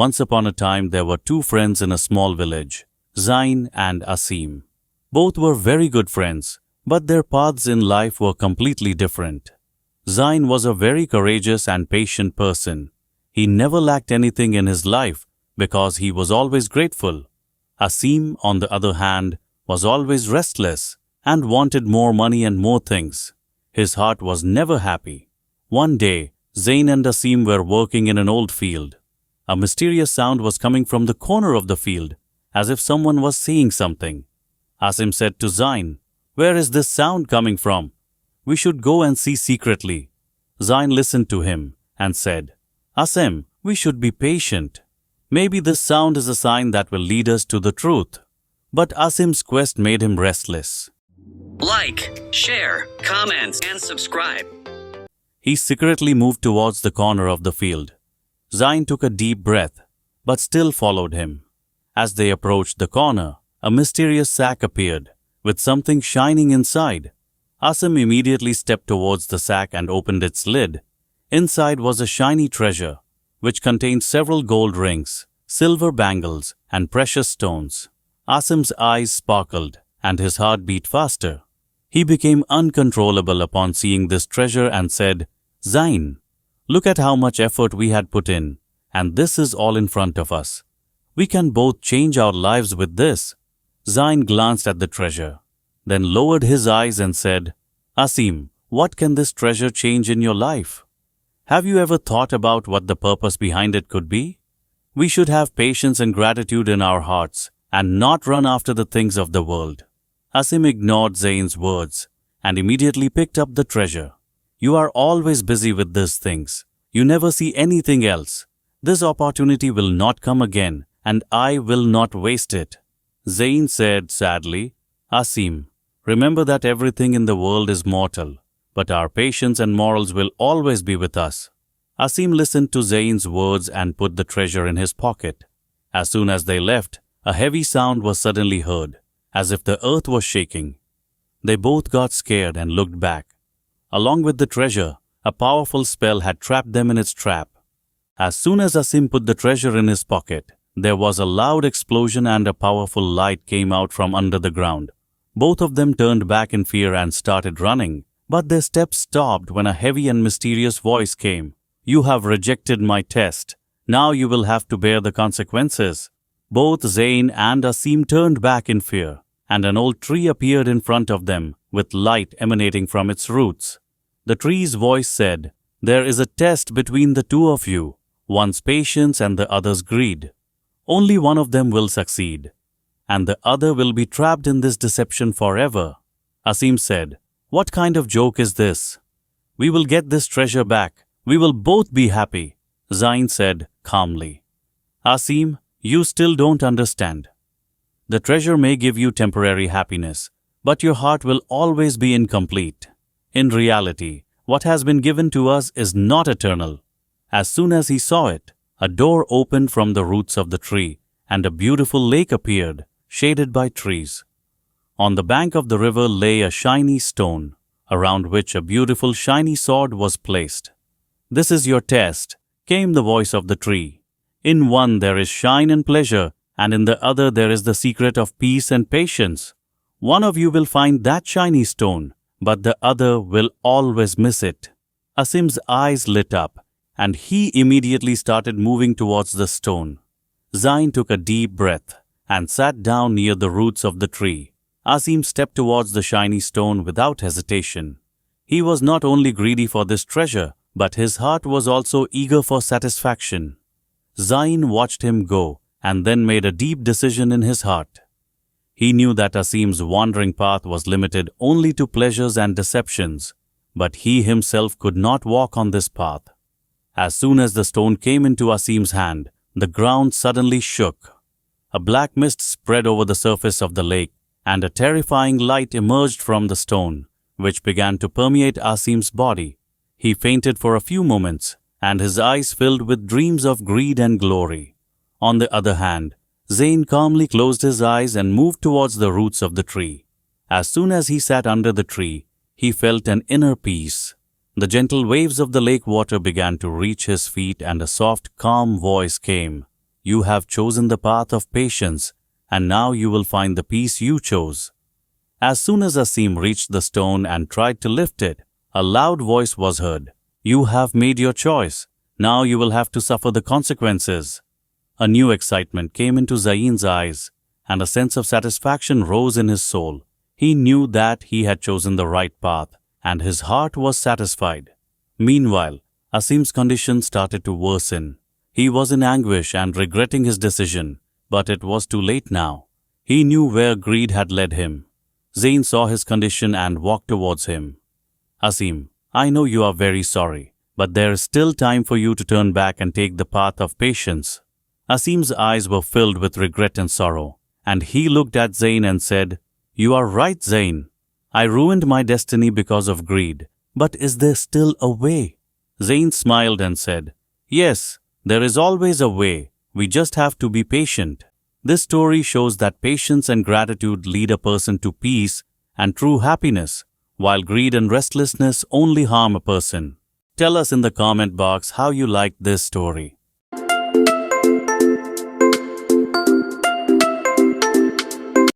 Once upon a time there were two friends in a small village, Zain and Asim. Both were very good friends, but their paths in life were completely different. Zain was a very courageous and patient person. He never lacked anything in his life because he was always grateful. Asim, on the other hand, was always restless and wanted more money and more things. His heart was never happy. One day, Zain and Asim were working in an old field. A mysterious sound was coming from the corner of the field, as if someone was saying something. Asim said to Zain, "Where is this sound coming from? We should go and see secretly." Zain listened to him and said, "Asim, we should be patient. Maybe this sound is a sign that will lead us to the truth." But Asim's quest made him restless. Like, share, comment, and subscribe. He secretly moved towards the corner of the field. Zain took a deep breath, but still followed him. As they approached the corner, a mysterious sack appeared, with something shining inside. Asim immediately stepped towards the sack and opened its lid. Inside was a shiny treasure, which contained several gold rings, silver bangles, and precious stones. Asim's eyes sparkled, and his heart beat faster. He became uncontrollable upon seeing this treasure and said, "Zain, look at how much effort we had put in, and this is all in front of us. We can both change our lives with this." Zain glanced at the treasure, then lowered his eyes and said, "Asim, what can this treasure change in your life? Have you ever thought about what the purpose behind it could be? We should have patience and gratitude in our hearts and not run after the things of the world." Asim ignored Zain's words and immediately picked up the treasure. "You are always busy with these things. You never see anything else. This opportunity will not come again, and I will not waste it." Zain said sadly, "Asim, remember that everything in the world is mortal, but our patience and morals will always be with us." Asim listened to Zain's words and put the treasure in his pocket. As soon as they left, a heavy sound was suddenly heard, as if the earth was shaking. They both got scared and looked back. Along with the treasure, a powerful spell had trapped them in its trap. As soon as Asim put the treasure in his pocket, there was a loud explosion and a powerful light came out from under the ground. Both of them turned back in fear and started running, but their steps stopped when a heavy and mysterious voice came. "You have rejected my test. Now you will have to bear the consequences." Both Zain and Asim turned back in fear, and an old tree appeared in front of them, with light emanating from its roots. The tree's voice said, "There is a test between the two of you, one's patience and the other's greed. Only one of them will succeed, and the other will be trapped in this deception forever." Asim said, "What kind of joke is this? We will get this treasure back. We will both be happy." Zain said calmly, "Asim, you still don't understand. The treasure may give you temporary happiness, but your heart will always be incomplete. In reality, what has been given to us is not eternal." As soon as he saw it, a door opened from the roots of the tree, and a beautiful lake appeared, shaded by trees. On the bank of the river lay a shiny stone, around which a beautiful shiny sword was placed. "This is your test," came the voice of the tree. "In one there is shine and pleasure, and in the other there is the secret of peace and patience. One of you will find that shiny stone, but the other will always miss it." Asim's eyes lit up, and he immediately started moving towards the stone. Zain took a deep breath and sat down near the roots of the tree. Asim stepped towards the shiny stone without hesitation. He was not only greedy for this treasure, but his heart was also eager for satisfaction. Zain watched him go and then made a deep decision in his heart. He knew that Asim's wandering path was limited only to pleasures and deceptions, but he himself could not walk on this path. As soon as the stone came into Asim's hand, the ground suddenly shook. A black mist spread over the surface of the lake, and a terrifying light emerged from the stone, which began to permeate Asim's body. He fainted for a few moments, and his eyes filled with dreams of greed and glory. On the other hand, Zain calmly closed his eyes and moved towards the roots of the tree. As soon as he sat under the tree, he felt an inner peace. The gentle waves of the lake water began to reach his feet and a soft, calm voice came. You have chosen the path of patience, and now you will find the peace you chose. As soon as Asim reached the stone and tried to lift it, a loud voice was heard. You have made your choice. Now you will have to suffer the consequences. A new excitement came into Zain's eyes, and a sense of satisfaction rose in his soul. He knew that he had chosen the right path, and his heart was satisfied. Meanwhile, Asim's condition started to worsen. He was in anguish and regretting his decision, but it was too late now. He knew where greed had led him. Zain saw his condition and walked towards him. Asim, I know you are very sorry, but there is still time for you to turn back and take the path of patience. Asim's eyes were filled with regret and sorrow, and he looked at Zain and said, You are right, Zain. I ruined my destiny because of greed, but is there still a way? Zain smiled and said, Yes, there is always a way. We just have to be patient. This story shows that patience and gratitude lead a person to peace and true happiness, while greed and restlessness only harm a person. Tell us in the comment box how you liked this story.